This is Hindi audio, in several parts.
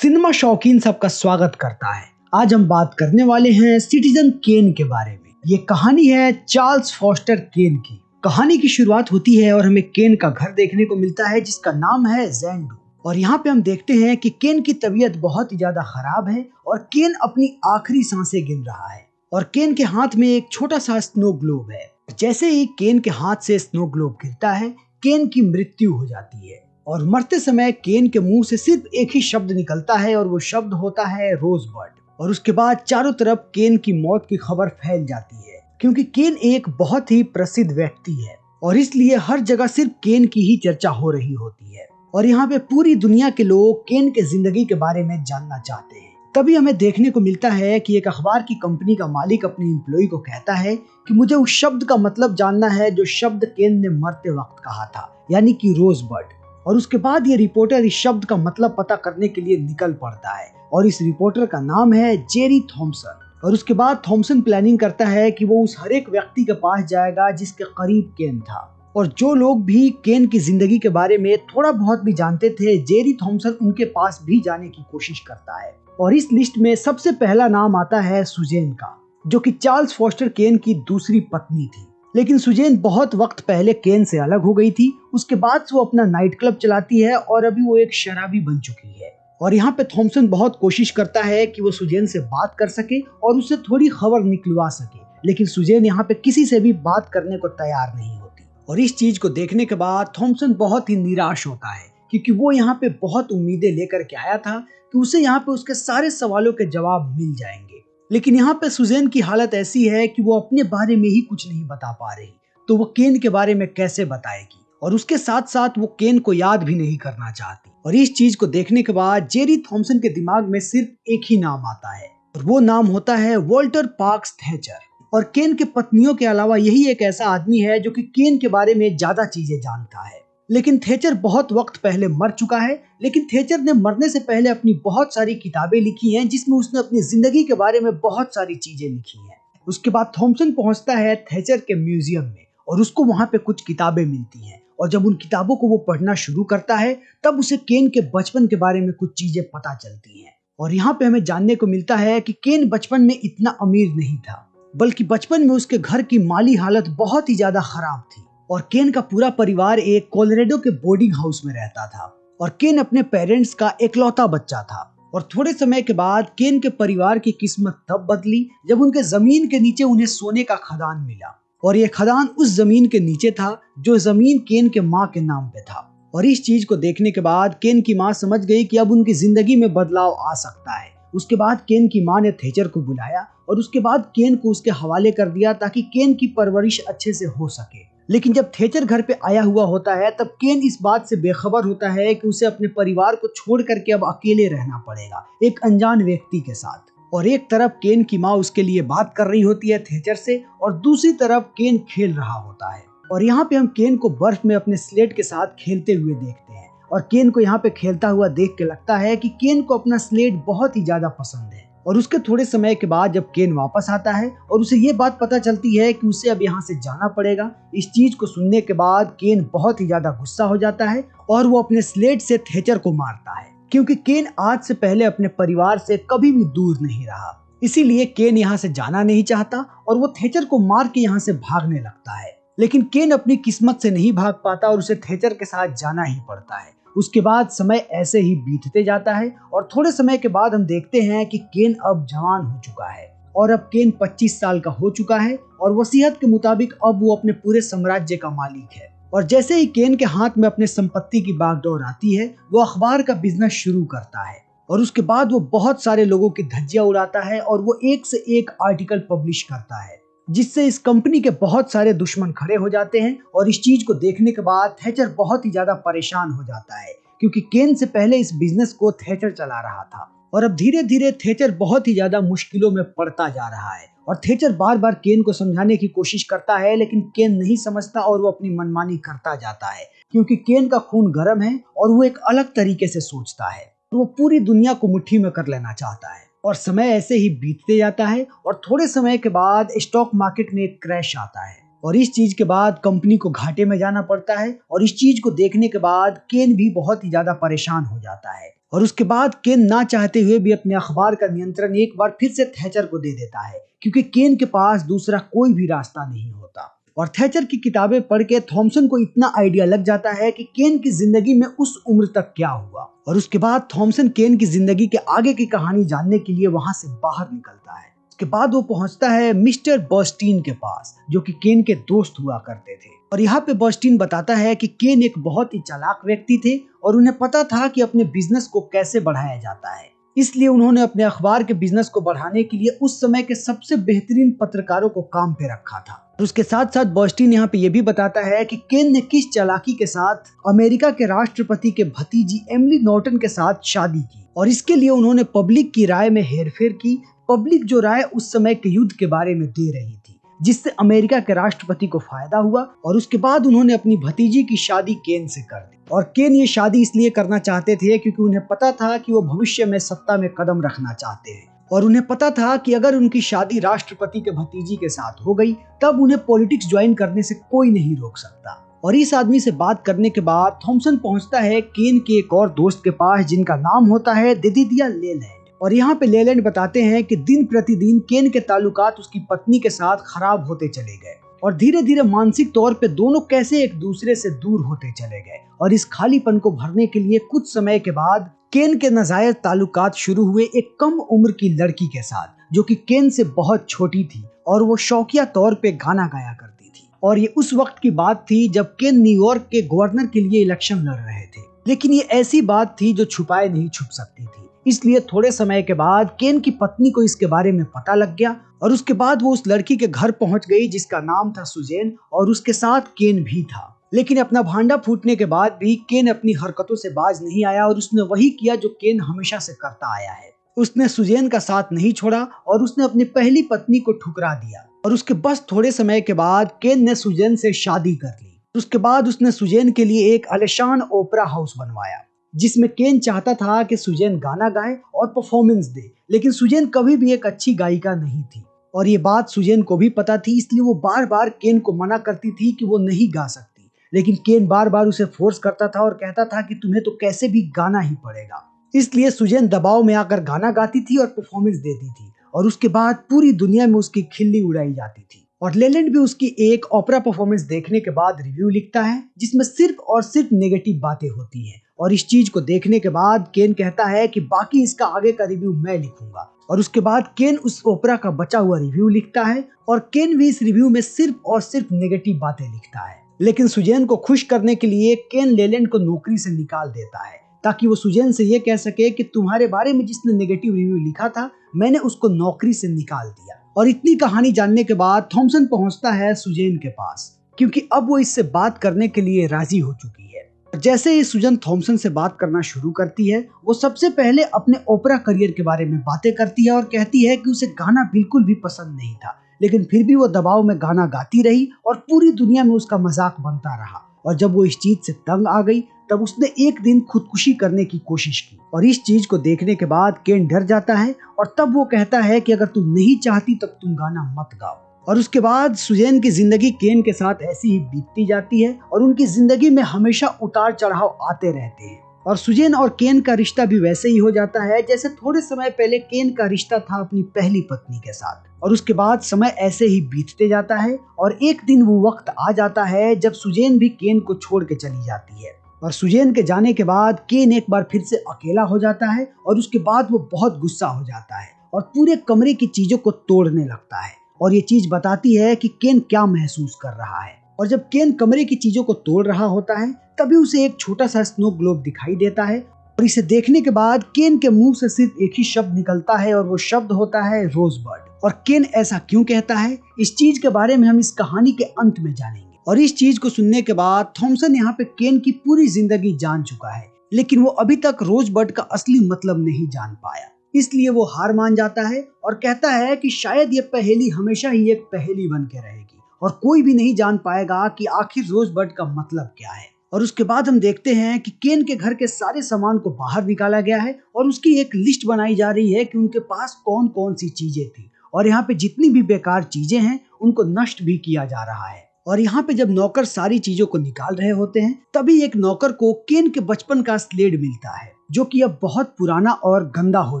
सिनेमा शौकीन सबका स्वागत करता है। आज हम बात करने वाले हैं सिटीजन केन के बारे में। ये कहानी है चार्ल्स फॉस्टर केन की। कहानी की शुरुआत होती है और हमें केन का घर देखने को मिलता है जिसका नाम है ज़ैंडू। और यहाँ पे हम देखते हैं कि केन की तबीयत बहुत ही ज्यादा खराब है और केन अपनी आखिरी सांसें गिन रहा है और केन के हाथ में एक छोटा सा स्नो ग्लोब है। जैसे ही केन के हाथ से स्नो ग्लोब गिरता है, केन की मृत्यु हो जाती है और मरते समय केन के मुंह से सिर्फ एक ही शब्द निकलता है और वो शब्द होता है रोजबर्ड। और उसके बाद चारों तरफ केन की मौत की खबर फैल जाती है क्योंकि केन एक बहुत ही प्रसिद्ध व्यक्ति है और इसलिए हर जगह सिर्फ केन की ही चर्चा हो रही होती है और यहाँ पे पूरी दुनिया के लोग केन के जिंदगी के बारे में जानना चाहते हैं। तभी हमें देखने को मिलता है कि एक अखबार की कंपनी का मालिक अपने एम्प्लॉय को कहता है कि मुझे उस शब्द का मतलब जानना है जो शब्द केन ने मरते वक्त कहा था, यानी कि रोजबर्ड। और उसके बाद ये रिपोर्टर इस शब्द का मतलब पता करने के लिए निकल पड़ता है और इस रिपोर्टर का नाम है जेरी थॉमसन। और उसके बाद थॉमसन प्लानिंग करता है कि वो उस हर एक व्यक्ति के पास जाएगा जिसके करीब केन था और जो लोग भी केन की जिंदगी के बारे में थोड़ा बहुत भी जानते थे, जेरी थॉमसन उनके पास भी जाने की कोशिश करता है। और इस लिस्ट में सबसे पहला नाम आता है सुजेन का, जो कि चार्ल्स फॉस्टर केन की दूसरी पत्नी थी। लेकिन सुजेन बहुत वक्त पहले केन से अलग हो गई थी। उसके बाद वो अपना नाइट क्लब चलाती है और अभी वो एक शराबी बन चुकी है। और यहाँ पे थॉमसन बहुत कोशिश करता है कि वो सुजेन से बात कर सके और उससे थोड़ी खबर निकलवा सके, लेकिन सुजेन यहाँ पे किसी से भी बात करने को तैयार नहीं होती। और इस चीज को देखने के बाद थॉमसन बहुत ही निराश होता है क्योंकि वो यहाँ पे बहुत उम्मीदें लेकर के आया था कि उसे यहाँ पे उसके सारे सवालों के जवाब मिल जाएंगे। लेकिन यहाँ पे सुजेन की हालत ऐसी है कि वो अपने बारे में ही कुछ नहीं बता पा रही, तो वो केन के बारे में कैसे बताएगी। और उसके साथ साथ वो केन को याद भी नहीं करना चाहती। और इस चीज को देखने के बाद जेरी थॉमसन के दिमाग में सिर्फ एक ही नाम आता है और वो नाम होता है वॉल्टर पार्क्स थैचर। और केन के पत्नियों के अलावा यही एक ऐसा आदमी है जो कि केन के बारे में ज्यादा चीजें जानता है। लेकिन थैचर बहुत वक्त पहले मर चुका है, लेकिन थैचर ने मरने से पहले अपनी बहुत सारी किताबें लिखी हैं जिसमें उसने अपनी जिंदगी के बारे में बहुत सारी चीजें लिखी हैं। उसके बाद थॉमसन पहुंचता है थैचर के म्यूजियम में और उसको वहां पे कुछ किताबें मिलती हैं और जब उन किताबों को वो पढ़ना शुरू करता है तब उसे केन के बचपन के बारे में कुछ चीजें पता चलती हैं। और यहाँ पे हमें जानने को मिलता है कि केन बचपन में इतना अमीर नहीं था, बल्कि बचपन में उसके घर की माली हालत बहुत ही ज्यादा खराब थी और केन का पूरा परिवार एक कोलोराडो के बोर्डिंग हाउस में रहता था और केन अपने पेरेंट्स का इकलौता बच्चा था। और थोड़े समय के बाद केन के परिवार की किस्मत तब बदली जब उनके जमीन के नीचे उन्हें सोने का खदान मिला और ये खदान उस जमीन के नीचे था जो जमीन केन के माँ के नाम पे था। और इस चीज को देखने के बाद केन की माँ समझ गई कि अब उनकी जिंदगी में बदलाव आ सकता है। उसके बाद केन की माँ ने थैचर को बुलाया और उसके बाद केन को उसके हवाले कर दिया ताकि केन की परवरिश अच्छे से हो सके। लेकिन जब थैचर घर पे आया हुआ होता है तब केन इस बात से बेखबर होता है कि उसे अपने परिवार को छोड़ करके अब अकेले रहना पड़ेगा एक अनजान व्यक्ति के साथ। और एक तरफ केन की माँ उसके लिए बात कर रही होती है थैचर से और दूसरी तरफ केन खेल रहा होता है। और यहाँ पे हम केन को बर्फ में अपने स्लेट के साथ खेलते हुए देखते हैं और केन को यहाँ पे खेलता हुआ देख के लगता है कि केन को अपना स्लेट बहुत ही ज्यादा पसंद है। और उसके थोड़े समय के बाद जब केन वापस आता है और उसे ये बात पता चलती है कि उसे अब यहाँ से जाना पड़ेगा, इस चीज को सुनने के बाद केन बहुत ही ज्यादा गुस्सा हो जाता है और वो अपने स्लेट से थैचर को मारता है क्योंकि केन आज से पहले अपने परिवार से कभी भी दूर नहीं रहा। इसीलिए केन यहाँ से जाना नहीं चाहता और वो थैचर को मार के यहाँ से भागने लगता है। लेकिन केन अपनी किस्मत से नहीं भाग पाता और उसे थैचर के साथ जाना ही पड़ता है। उसके बाद समय ऐसे ही बीतते जाता है और थोड़े समय के बाद हम देखते हैं कि केन अब जवान हो चुका है और अब केन 25 साल का हो चुका है और वसीयत के मुताबिक अब वो अपने पूरे साम्राज्य का मालिक है। और जैसे ही केन के हाथ में अपने संपत्ति की बागडोर आती है, वो अखबार का बिजनेस शुरू करता है और उसके बाद वो बहुत सारे लोगों की धज्जियां उड़ाता है और वो एक से एक आर्टिकल पब्लिश करता है जिससे इस कंपनी के बहुत सारे दुश्मन खड़े हो जाते हैं। और इस चीज को देखने के बाद थैचर बहुत ही ज्यादा परेशान हो जाता है क्योंकि केन से पहले इस बिजनेस को थैचर चला रहा था और अब धीरे धीरे थैचर बहुत ही ज्यादा मुश्किलों में पड़ता जा रहा है। और थैचर बार बार केन को समझाने की कोशिश करता है लेकिन केन नहीं समझता और वो अपनी मनमानी करता जाता है क्योंकि केन का खून गर्म है और वो एक अलग तरीके से सोचता है। वो पूरी दुनिया को मुट्ठी में कर लेना चाहता है। और समय ऐसे ही बीतते जाता है और थोड़े समय के बाद स्टॉक मार्केट में एक क्रैश आता है और इस चीज के बाद कंपनी को घाटे में जाना पड़ता है। और इस चीज को देखने के बाद केन भी बहुत ही ज्यादा परेशान हो जाता है और उसके बाद केन ना चाहते हुए भी अपने अखबार का नियंत्रण एक बार फिर से थैचर को दे देता है, क्योंकि केन के पास दूसरा कोई भी रास्ता नहीं होता। और थैचर की किताबें पढ़ के थॉमसन को इतना आइडिया लग जाता है कि केन की जिंदगी में उस उम्र तक क्या हुआ। और उसके बाद थॉमसन केन की जिंदगी के आगे की कहानी जानने के लिए वहां से बाहर निकलता है। उसके बाद वो पहुंचता है मिस्टर बर्स्टीन के पास, जो कि केन के दोस्त हुआ करते थे। और यहाँ पे बर्स्टीन बताता है कि केन एक बहुत ही चालाक व्यक्ति थे और उन्हें पता था कि अपने बिजनेस को कैसे बढ़ाया जाता है, इसलिए उन्होंने अपने अखबार के बिजनेस को बढ़ाने के लिए उस समय के सबसे बेहतरीन पत्रकारों को काम पे रखा था। और उसके साथ साथ बर्स्टीन यहाँ पे ये भी बताता है कि केन ने किस चालाकी के साथ अमेरिका के राष्ट्रपति के भतीजी एमिली नॉर्टन के साथ शादी की, और इसके लिए उन्होंने पब्लिक की राय में हेरफेर की। पब्लिक जो राय उस समय के युद्ध के बारे में दे रही थी, जिससे अमेरिका के राष्ट्रपति को फायदा हुआ। और उसके बाद उन्होंने अपनी भतीजी की शादी केन से कर दी। और केन ये शादी इसलिए करना चाहते थे क्योंकि उन्हें पता था कि वो भविष्य में सत्ता में कदम रखना चाहते हैं, और उन्हें पता था कि अगर उनकी शादी राष्ट्रपति के भतीजी के साथ हो गई तब उन्हें पॉलिटिक्स ज्वाइन करने से कोई नहीं रोक सकता। और इस आदमी से बात करने के बाद थॉमसन पहुंचता है केन के एक और दोस्त के पास, जिनका नाम होता है दिदिया लेलैंड। और यहाँ पे लेलैंड बताते हैं कि दिन प्रतिदिन केन के ताल्लुकात उसकी पत्नी के साथ खराब होते चले गए, और धीरे धीरे मानसिक तौर पे दोनों कैसे एक दूसरे से दूर होते चले गए। और इस खालीपन को भरने के लिए कुछ समय के बाद केन के नाजायज ताल्लुकात शुरू हुए एक कम उम्र की लड़की के साथ, जो कि केन से बहुत छोटी थी और वो शौकिया तौर पे गाना गाया करती थी। और ये उस वक्त की बात थी जब केन न्यूयॉर्क के गवर्नर के लिए इलेक्शन लड़ रहे थे, लेकिन ये ऐसी बात थी जो छुपाए नहीं छुप सकती थी। इसलिए थोड़े समय के बाद केन की पत्नी को इसके बारे में पता लग गया, और उसके बाद वो उस लड़की के घर पहुंच गई जिसका नाम था सुजेन, और उसके साथ केन भी था। लेकिन अपना भांडा फूटने के बाद भी केन अपनी हरकतों से बाज नहीं आया, और उसने वही किया जो केन हमेशा से करता आया है। उसने सुजेन का साथ नहीं छोड़ा और उसने अपनी पहली पत्नी को ठुकरा दिया। और उसके बस थोड़े समय के बाद केन ने सुजेन से शादी कर ली। उसके बाद उसने सुजेन के लिए एक आलीशान ओपेरा हाउस बनवाया, जिसमें केन चाहता था कि सुजेन गाना गाए और परफॉर्मेंस दे, लेकिन सुजेन कभी भी एक अच्छी गायिका नहीं थी। और ये बात सुजेन को भी पता थी, इसलिए वो बार बार केन को मना करती थी कि वो नहीं गा सकती। लेकिन केन बार बार उसे फोर्स करता था और कहता था कि तुम्हें तो कैसे भी गाना ही पड़ेगा। इसलिए सुजेन दबाव में आकर गाना गाती थी और परफॉर्मेंस देती थी, और उसके बाद पूरी दुनिया में उसकी खिल्ली उड़ाई जाती थी। और लेलैंड भी उसकी एक ओपेरा परफॉर्मेंस देखने के बाद रिव्यू लिखता है, जिसमें सिर्फ और सिर्फ नेगेटिव बातें होती हैं। और इस चीज को देखने के बाद केन कहता है कि बाकी इसका आगे का रिव्यू मैं लिखूंगा। और उसके बाद केन उस ओपेरा का बचा हुआ रिव्यू लिखता है, और केन भी इस रिव्यू में सिर्फ और सिर्फ नेगेटिव बातें लिखता है। लेकिन सुजेन को खुश करने के लिए केन लेलैंड को नौकरी से निकाल देता है, ताकि वो सुजेन से ये कह सके कि तुम्हारे बारे में जिसने नेगेटिव रिव्यू लिखा था, मैंने उसको नौकरी से निकाल दिया। और इतनी कहानी जानने के बाद थॉमसन पहुंचता है सुजेन के पास, क्योंकि अब वो इससे बात करने के लिए राजी हो चुकी है। जैसे ही सुजन थॉमसन से बात करना शुरू करती है, वो सबसे पहले अपने ओपेरा करियर के बारे में बातें करती है और कहती है कि उसे गाना बिल्कुल भी पसंद नहीं था, लेकिन फिर भी वो दबाव में गाना गाती रही और पूरी दुनिया में उसका मजाक बनता रहा। और जब वो इस चीज से तंग आ गई, तब उसने एक दिन खुदकुशी करने की कोशिश की। और इस चीज को देखने के बाद केन डर जाता है, और तब वो कहता है कि अगर तुम नहीं चाहती तब तुम गाना मत गाओ। और उसके बाद सुजेन की जिंदगी केन के साथ ऐसी ही बीतती जाती है, और उनकी जिंदगी में हमेशा उतार चढ़ाव आते रहते हैं। और सुजेन और केन का रिश्ता भी वैसे ही हो जाता है जैसे थोड़े समय पहले केन का रिश्ता था अपनी पहली पत्नी के साथ। और उसके बाद समय ऐसे ही बीतते जाता है, और एक दिन वो वक्त आ जाता है जब सुजेन भी केन को छोड़ के चली जाती है। और सुजेन के जाने के बाद केन एक बार फिर से अकेला हो जाता है, और उसके बाद वो बहुत गुस्सा हो जाता है और पूरे कमरे की चीजों को तोड़ने लगता है। और ये चीज बताती है कि केन क्या महसूस कर रहा है। और जब केन कमरे की चीजों को तोड़ रहा होता है, तभी उसे एक छोटा सा स्नो ग्लोब दिखाई देता है, और इसे देखने के बाद केन के मुंह से सिर्फ एक ही शब्द निकलता है, और वो शब्द होता है रोजबर्ड। और केन ऐसा क्यों कहता है, इस चीज के बारे में हम इस कहानी के अंत में जानेंगे। और इस चीज को सुनने के बाद थॉमसन यहाँ पे केन की पूरी जिंदगी जान चुका है, लेकिन वो अभी तक रोजबर्ड का असली मतलब नहीं जान पाया। इसलिए वो हार मान जाता है और कहता है कि शायद ये पहेली हमेशा ही एक पहेली बन के रहेगी, और कोई भी नहीं जान पाएगा कि आखिर रोजबर्ड का मतलब क्या है। और उसके बाद हम देखते हैं कि केन के घर के सारे सामान को बाहर निकाला गया है, और उसकी एक लिस्ट बनाई जा रही है कि उनके पास कौन कौन सी चीजें थी, और यहाँ पे जितनी भी बेकार चीजें हैं उनको नष्ट भी किया जा रहा है। और यहाँ पे जब नौकर सारी चीजों को निकाल रहे होते हैं, तभी एक नौकर को केन के बचपन का स्लेट मिलता है, जो कि अब बहुत पुराना और गंदा हो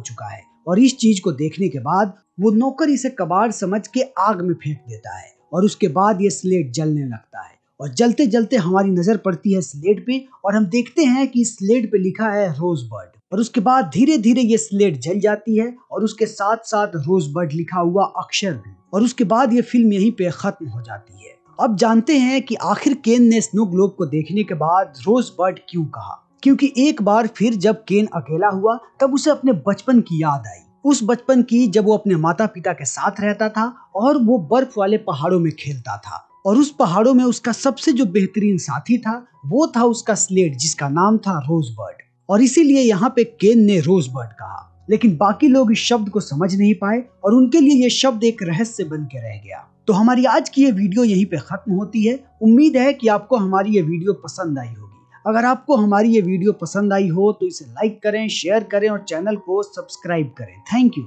चुका है। और इस चीज को देखने के बाद वो नौकर इसे कबाड़ समझ के आग में फेंक देता है और उसके बाद ये स्लेट जलने लगता है। और जलते जलते हमारी नजर पड़ती है स्लेट पे और हम देखते हैं कि स्लेट पे लिखा है रोजबर्ड। और उसके बाद धीरे धीरे ये स्लेट जल जाती है और उसके साथ साथ रोजबर्ड लिखा हुआ अक्षर भी। और उसके बाद ये फिल्म यहीं पे खत्म हो जाती है। अब जानते हैं कि आखिर केन ने स्नो ग्लोब को देखने के बाद रोजबर्ड क्यों कहा। क्योंकि एक बार फिर जब केन अकेला हुआ तब उसे अपने बचपन की याद आई। उस बचपन की जब वो अपने माता पिता के साथ रहता था और वो बर्फ वाले पहाड़ों में खेलता था। और उस पहाड़ों में उसका सबसे जो बेहतरीन साथी था वो था उसका स्लेट जिसका नाम था रोजबर्ड। और इसीलिए यहाँ पे केन ने रोजबर्ड कहा। लेकिन बाकी लोग इस शब्द को समझ नहीं पाए और उनके लिए ये शब्द एक रहस्य बन के रह गया। तो हमारी आज की ये वीडियो यहीं पे खत्म होती है। उम्मीद है कि आपको हमारी ये वीडियो पसंद आई होगी। अगर आपको हमारी ये वीडियो पसंद आई हो तो इसे लाइक करें, शेयर करें और चैनल को सब्सक्राइब करें। Thank you.